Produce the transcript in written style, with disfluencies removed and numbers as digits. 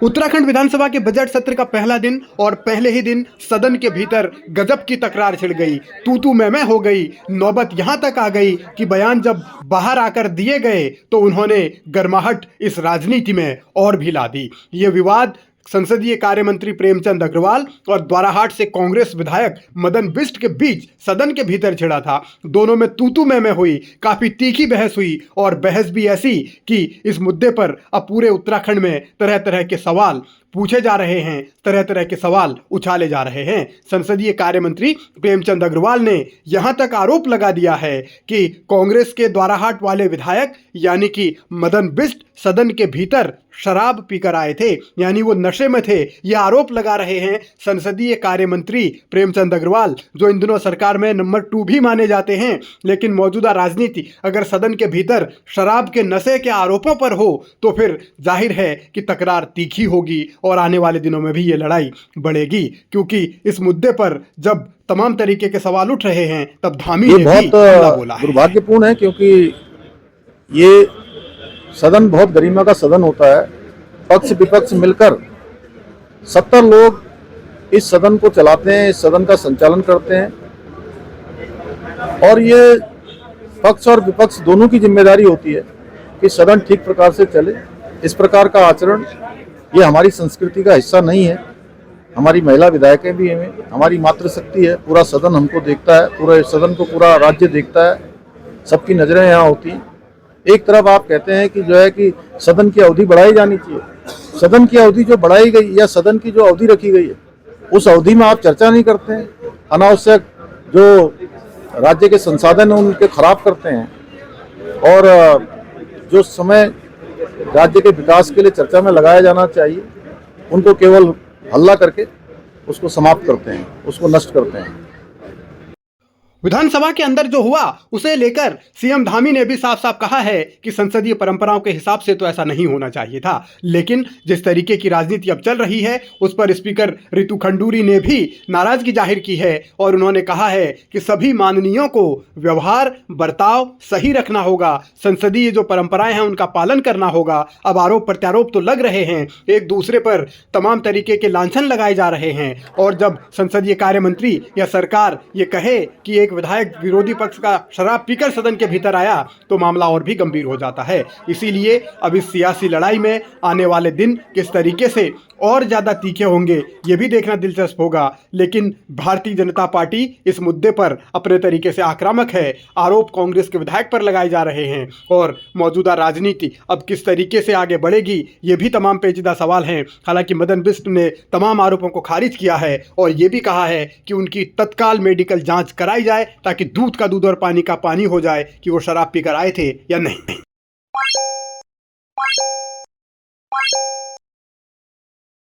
उत्तराखंड विधानसभा के बजट सत्र का पहला दिन और पहले ही दिन सदन के भीतर गजब की तकरार छिड़ गई। तू मैं हो गई। नौबत यहां तक आ गई कि बयान जब बाहर आकर दिए गए तो उन्होंने गर्माहट इस राजनीति में और भी ला दी। ये विवाद संसदीय कार्य मंत्री प्रेमचंद अग्रवाल और द्वाराहाट से कांग्रेस विधायक मदन बिष्ट के बीच सदन के भीतर छिड़ा था। दोनों में तू मैं हुई, काफी तीखी बहस हुई और बहस भी ऐसी कि इस मुद्दे पर अब पूरे उत्तराखंड में तरह तरह के सवाल पूछे जा रहे हैं, तरह तरह के सवाल उछाले जा रहे हैं। संसदीय कार्य मंत्री प्रेमचंद अग्रवाल ने यहां तक आरोप लगा दिया है कि कांग्रेस के द्वाराहाट वाले विधायक यानी कि मदन बिष्ट सदन के भीतर शराब पीकर आए थे, यानी वो नशे में थे। यह आरोप लगा रहे हैं संसदीय कार्य मंत्री प्रेमचंद अग्रवाल, जो इन दिनों सरकार में नंबर 2 भी माने जाते हैं। लेकिन मौजूदा राजनीति अगर सदन के भीतर शराब के नशे के आरोपों पर हो तो फिर जाहिर है कि तकरार तीखी होगी और आने वाले दिनों में भी ये लड़ाई बढ़ेगी, क्योंकि इस मुद्दे पर जब तमाम तरीके के सवाल उठ रहे हैं तब धामी ने भी हमला बोला है। दुर्भाग्यपूर्ण है, क्योंकि ये सदन बहुत गरिमा का सदन होता है। पक्ष विपक्ष मिलकर 70 लोग इस सदन को चलाते हैं, इस सदन का संचालन करते हैं और ये पक्ष और विपक्ष दोनों की जिम्मेदारी होती है कि सदन ठीक प्रकार से चले। इस प्रकार का आचरण ये हमारी संस्कृति का हिस्सा नहीं है। हमारी महिला विधायकें भी हैं, हमारी मातृशक्ति है, पूरा सदन हमको देखता है, पूरे सदन को पूरा राज्य देखता है, सबकी नजरें यहाँ होती हैं। एक तरफ आप कहते हैं कि जो है कि सदन की अवधि बढ़ाई जानी चाहिए। सदन की अवधि जो बढ़ाई गई या सदन की जो अवधि रखी गई है उस अवधि में आप चर्चा नहीं करते हैं, अनावश्यक जो राज्य के संसाधन हैं उनके खराब करते हैं और जो समय राज्य के विकास के लिए चर्चा में लगाया जाना चाहिए उनको केवल हल्ला करके उसको समाप्त करते हैं, उसको नष्ट करते हैं। विधानसभा के अंदर जो हुआ उसे लेकर सीएम धामी ने भी साफ साफ कहा है कि संसदीय परंपराओं के हिसाब से तो ऐसा नहीं होना चाहिए था। लेकिन जिस तरीके की राजनीति अब चल रही है उस पर स्पीकर रितु खंडूरी ने भी नाराजगी जाहिर की है और उन्होंने कहा है कि सभी माननीयों को व्यवहार बर्ताव सही रखना होगा, संसदीय जो परंपराएं हैं उनका पालन करना होगा। अब आरोप प्रत्यारोप तो लग रहे हैं, एक दूसरे पर तमाम तरीके के लांछन लगाए जा रहे हैं और जब संसदीय कार्य मंत्री या सरकार ये कहे कि एक विधायक विरोधी पक्ष का शराब पीकर सदन के भीतर आया तो मामला और भी गंभीर हो जाता है। इसीलिए अब इस सियासी लड़ाई में आने वाले दिन किस तरीके से और ज्यादा तीखे होंगे ये भी देखना दिलचस्प होगा। लेकिन भारतीय जनता पार्टी इस मुद्दे पर अपने तरीके से आक्रामक है। आरोप कांग्रेस के विधायक पर लगाए जा रहे हैं और मौजूदा राजनीति अब किस तरीके से आगे बढ़ेगी ये भी तमाम पेचीदा सवाल हैं। हालांकि मदन बिष्ट ने तमाम आरोपों को खारिज किया है और ये भी कहा है कि उनकी तत्काल मेडिकल जांच कराई जाए ताकि दूध का दूध और पानी का पानी हो जाए कि वो शराब पीकर आए थे या नहीं।